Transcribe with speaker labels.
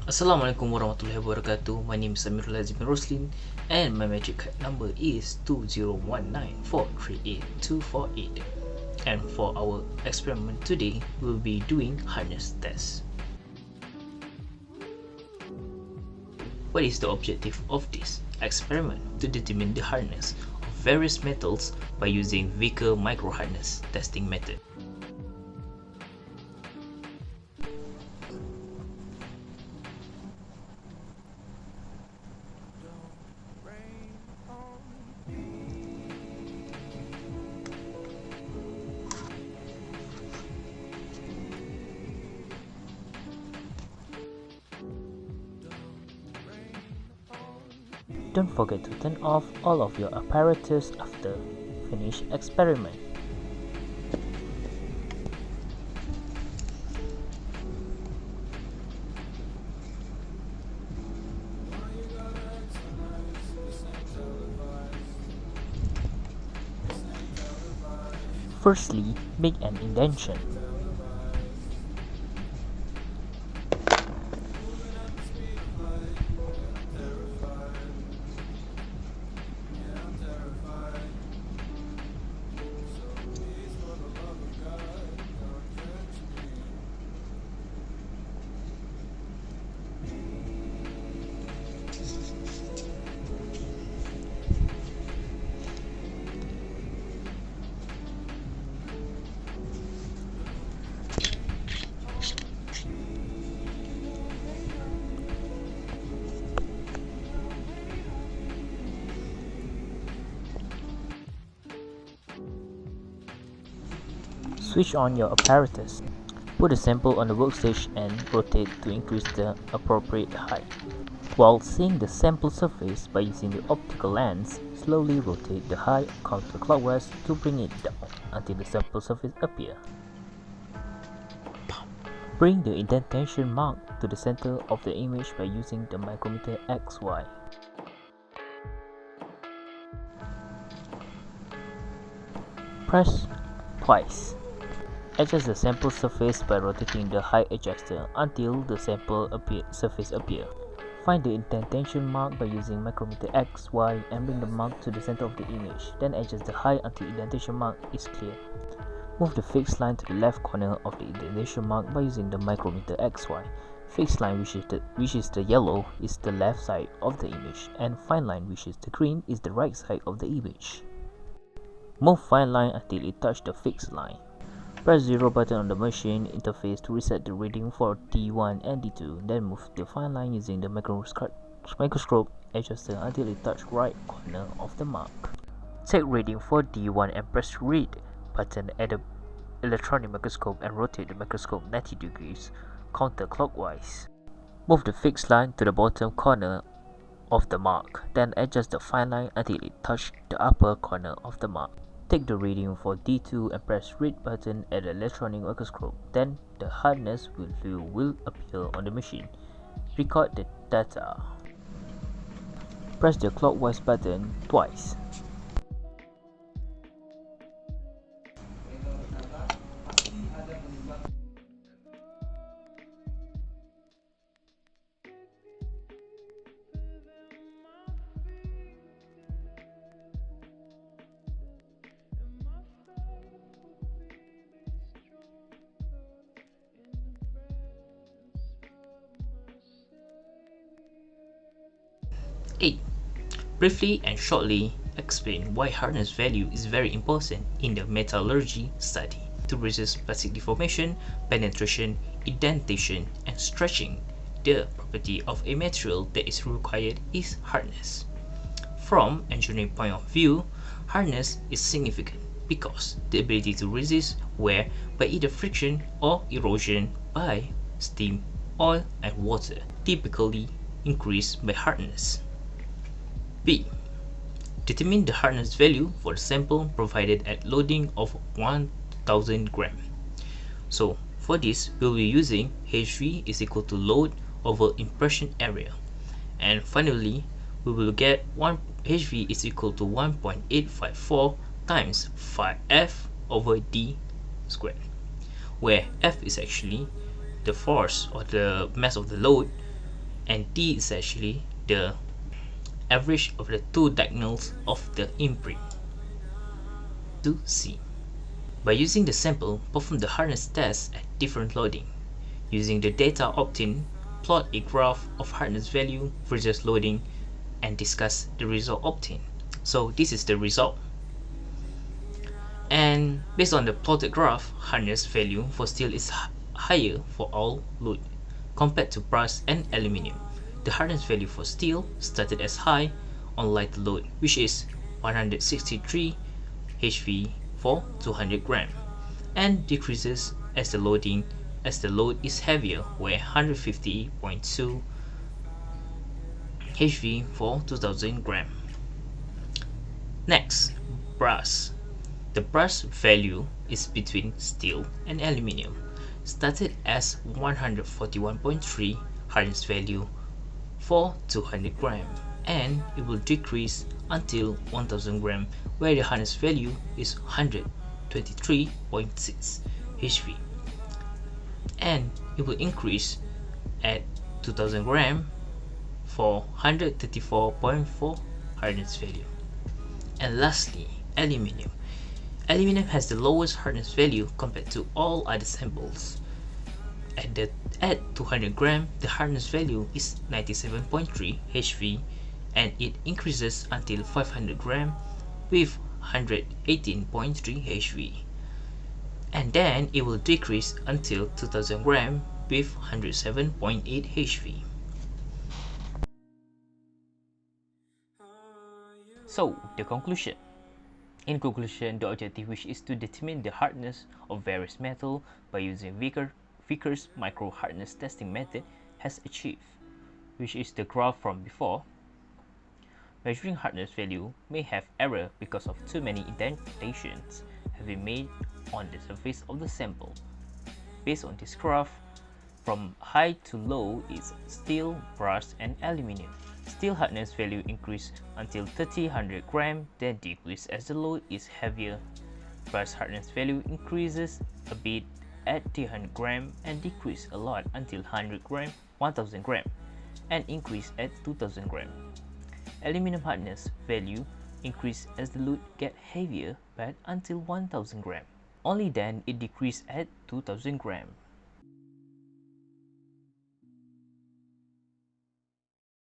Speaker 1: Assalamualaikum warahmatullahi wabarakatuh. My name is Amirul Azim Roslin and my magic card number is 2019438248. And for our experiment today, we'll be doing hardness test. What is the objective of this experiment? To determine the hardness of various metals by using Vickers micro hardness testing method. Don't forget to turn off all of your apparatus after finish experiment. Firstly, make an indentation. Switch on your apparatus. Put a sample on the workstation and rotate to increase the appropriate height. While seeing the sample surface by using the optical lens, slowly rotate the height counterclockwise to bring it down until the sample surface appears. Bring the indentation mark to the center of the image by using the micrometer XY. Press twice. Adjust the sample surface by rotating the height adjuster until the sample surface appears. Find the indentation mark by using micrometer XY and bring the mark to the center of the image. Then adjust the height until indentation mark is clear. Move the fixed line to the left corner of the indentation mark by using the micrometer XY. Fixed line, which is the yellow, is the left side of the image, and fine line, which is the green, is the right side of the image. Move fine line until it touches the fixed line. Press 0 button on the machine interface to reset the reading for D1 and D2, then move the fine line using the microscope adjuster until it touches right corner of the mark. Take reading for D1 and press read button at the electron microscope and rotate the microscope 90 degrees counterclockwise. Move the fixed line to the bottom corner of the mark, then adjust the fine line until it touches the upper corner of the mark. Take the reading for D2 and press read button at the electronic microscope. Then the hardness value will appear on the machine. Record the data. Press the clockwise button twice. (8) Briefly and shortly explain why hardness value is very important in the metallurgy study. To resist plastic deformation, penetration, indentation, and stretching, the property of a material that is required is hardness. From engineering point of view, hardness is significant because the ability to resist wear by either friction or erosion by steam, oil, and water typically increase by hardness. B. Determine the hardness value for the sample provided at loading of 1000 gram. So for this, we'll be using HV is equal to load over impression area. And finally, we will get HV is equal to 1.854 times 5F over D squared, where F is actually the force or the mass of the load and D is actually the average of the two diagonals of the imprint. To C. By using the sample, perform the hardness test at different loading. Using the data obtained, plot a graph of hardness value versus loading and discuss the result obtained. So this is the result. And based on the plotted graph, hardness value for steel is higher for all load compared to brass and aluminium. The hardness value for steel started as high on lighter load, which is 163 HV for 200 gram, and decreases as the load is heavier, where 150.2 HV for 2000 gram. Next, brass. The brass value is between steel and aluminium, started as 141.3 hardness value for 200 gram, and it will decrease until 1000 gram, where the hardness value is 123.6 HV, and it will increase at 2000 gram for 134.4 hardness value. And lastly, aluminium. Aluminium has the lowest hardness value compared to all other samples. At 200 gram, the hardness value is 97.3 HV, and it increases until 500 gram with 118.3 HV, and then it will decrease until 2000 gram with 107.8 HV. So, the conclusion. In conclusion, the objective, which is to determine the hardness of various metal by using Vickers micro hardness testing method, has achieved, which is the graph from before. Measuring hardness value may have error because of too many indentations have been made on the surface of the sample. Based on this graph, from high to low is steel, brass, and aluminium. Steel hardness value increase until 300 gram, then decrease as the load is heavier. Brass hardness value increases a bit at 300 gram and decrease a lot until 100 gram, 1000 gram, and increase at 2000 gram. Aluminium hardness value increase as the load get heavier, but until 1000 gram. Only then it decrease at 2000 gram.